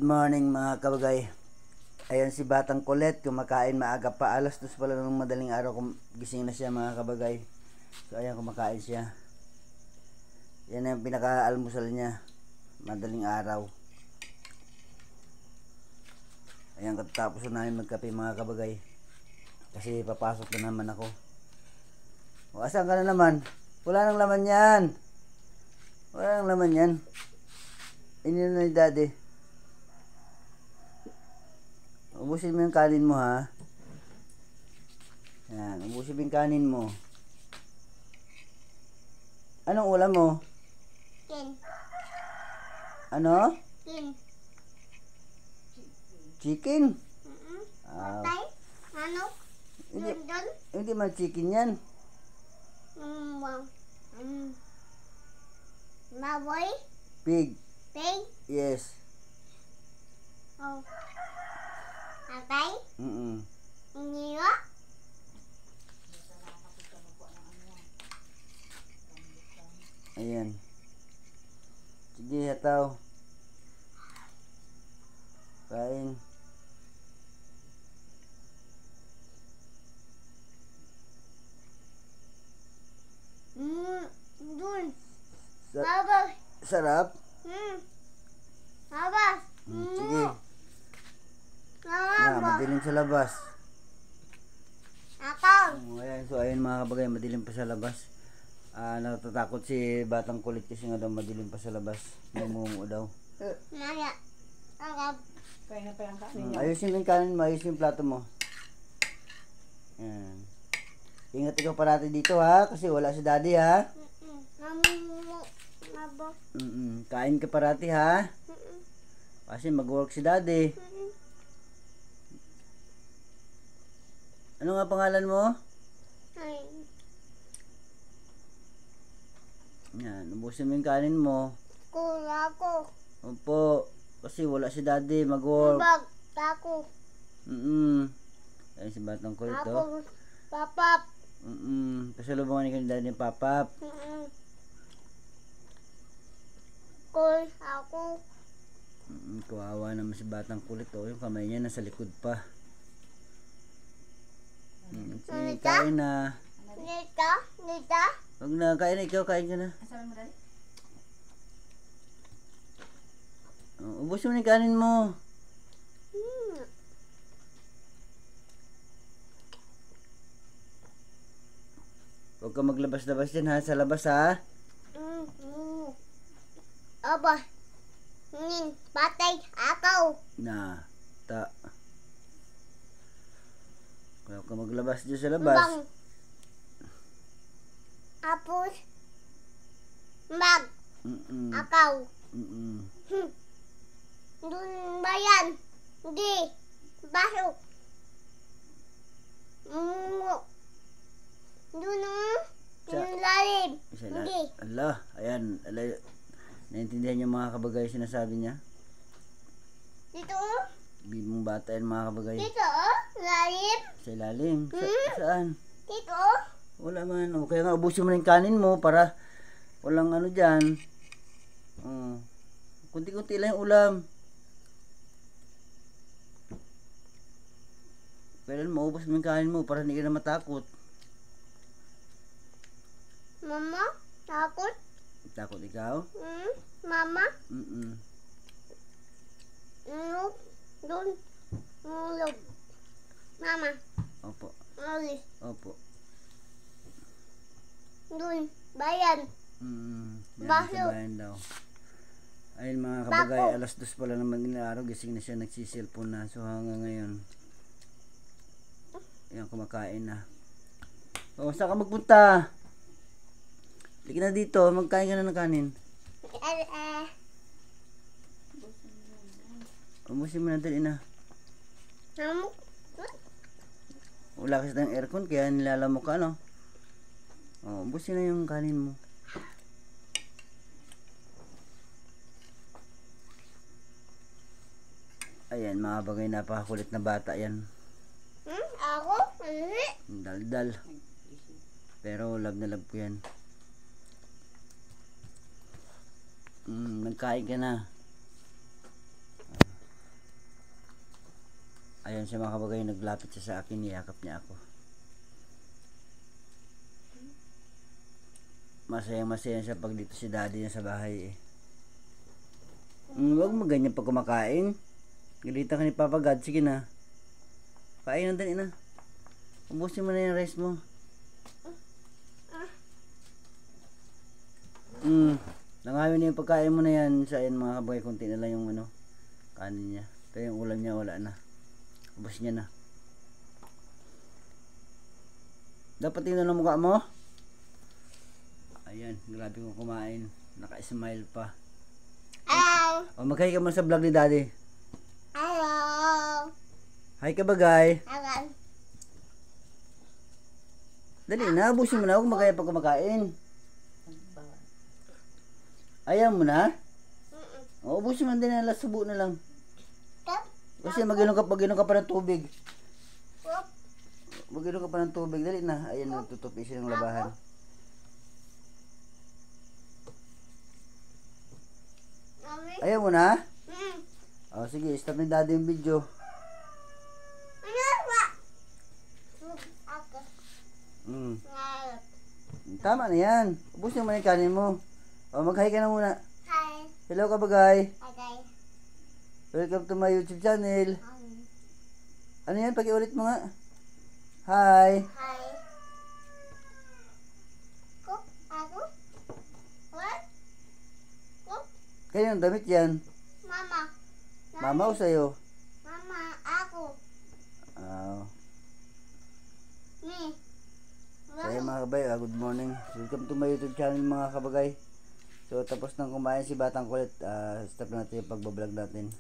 Morning mga kabagay. Ayan si Batang Kulit, kumakain maaga pa. Alas 2 pala ng madaling araw, gising na siya mga kabagay. So ayan, kumakain siya. Yan ang pinaka-almusal niya, madaling araw. Ayan, katapos na namin magkape mga kabagay. Kasi papasok na naman ako. O, asan ka na naman? Wala nang laman yan. Wala nang laman yan. Ininom na ni daddy. Ubusin mo yung kanin mo, ha. Yan, ubusin mo yung kanin mo. Anong ulam mo? Chicken. Ano? Chicken. Chicken? Patay? Ano? Hindi, Doon? hindi man chicken yan. Wow. Baboy? Pig. Pig? Yes. Oh. Patay? Iniwa? Ayan. Sige, hataw. Kain. Doon. Sa Babas. sarap? Babas. Sige. Na, madilim sa labas. Ako. Ayan, so ayun mga kabagay, madilim pa sa labas. Natatakot si Batang Kulit kasi nga daw madilim pa sa labas. Namungo daw. Maya. Ako. Kaya na pa yung kanin. Ayusin mo yung kanin mo, ayusin yung plato mo. Ayan. Ingat ikaw parati dito, ha, kasi wala si daddy, ha. Mabo. Kain ka parati, ha. Kasi mag-work si daddy. Ano nga pangalan mo? Ay. Yan, ubusin mo yung kanin mo. Kula ko. Opo, kasi wala si daddy, mag-work. Bag. Tako. Ayan si Batang Kulit, Ako. oh. Papap. Pasalubungan ni daddy ni Papap. Kul. Ako. Kawawa naman si Batang Kulit, oh. Yung kamay niya nasa likod pa. Sige, kain na. Nita. Nita. Huwag na, kain na ikaw, kain ka na. Asalan mo dali? Ubus mo na yung kanin mo. Huwag ka maglabas-labas dyan, ha, sa labas, ha. Aba. Patay. Ako. Na, huwag ka maglabas dyan sa labas. Bang. Apos. Bag. Akaw. Dun ba yan? Hindi. Pasok. Dun yung lalim. Hindi. Allah, ayan. Naintindihan niyo mga kabagay sinasabi niya? Dito. Bibong bata yan mga kabagay. Dito. Lalim. Sa ilalim. Saan? Dito. Wala man. O, kaya nga ubusin mo na yung kanin mo para walang ano dyan. Kunti-kunti lang yung ulam. Kailan maubos mo yung kanin mo para hindi ka na matakot. Mama. Takot. Takot ikaw? Mama. Ulog. Dun. Ulog. Mama. Opo. Alis. Opo. Dun. Bayan. Yan, Baho. sa bayan daw. Ayun mga kabagay, alas 2 pala naman nila araw, gising na siya, nagsiselfone na. So hanggang ngayon, yan, kumakain na. O, saan ka magpunta? Lagi na dito, magkain ka na ng kanin. Umusin mo na, dali na. Wala kasi tayong aircon, kaya nilalamok ka, no? O, ubusin na yung kanin mo. Ayan, mga bagay, napakakulit na bata yan. Ako? Daldal. Pero love na love ko yan. Nagkain ka na. Ayun siya mga kabagay, naglapit siya sa akin, niyakap niya ako. Masaya siya pag dito si daddy niya sa bahay eh. Huwag mo ganyan pag kumakain. Galitan ka ni Papa God, sige na. Kain na din na. Ubusin mo na yung rice mo. Nangawin na yung pagkain mo na yan. Sa yan mga kabagay, konti na lang yung kanin niya. Pero yung ulam niya wala na. Ubus niya na. Dapat tingnan ang mukha mo. Ayan, grabe kong kumain. Naka-smile pa. Hello. O, mag-hi ka mo sa vlog ni daddy. Hello. Hi ka bagay. Hello. Dali na, ubusin mo na. Huwag magkaya pag kumakain. Ayaw mo na? O, ubusin mo din na, subo na lang. Kasi mag-inom ka pa ng tubig. Mag-inom ka pa ng tubig. Dali na. Ayan, tutupi siya ng labahan. Ayaw mo na? O, sige, stop ni daddy yung video. Tama na yan. Ubusin mo na yung kanin mo. O, mag-hi ka na muna. Hi. Hello ka bagay. Okay. Welcome to my YouTube channel. Ano yan? Pakiulit mo nga. Hi. Hi. Cook? Ako? What? Cook? Kaya yung damit yan. Mama. Mama o sa'yo? Mama, ako. Me. Kaya mga kabay, good morning. Welcome to my YouTube channel mga kabagay. So tapos nang kumain si Batang Kulit, stop natin yung pagbablog natin.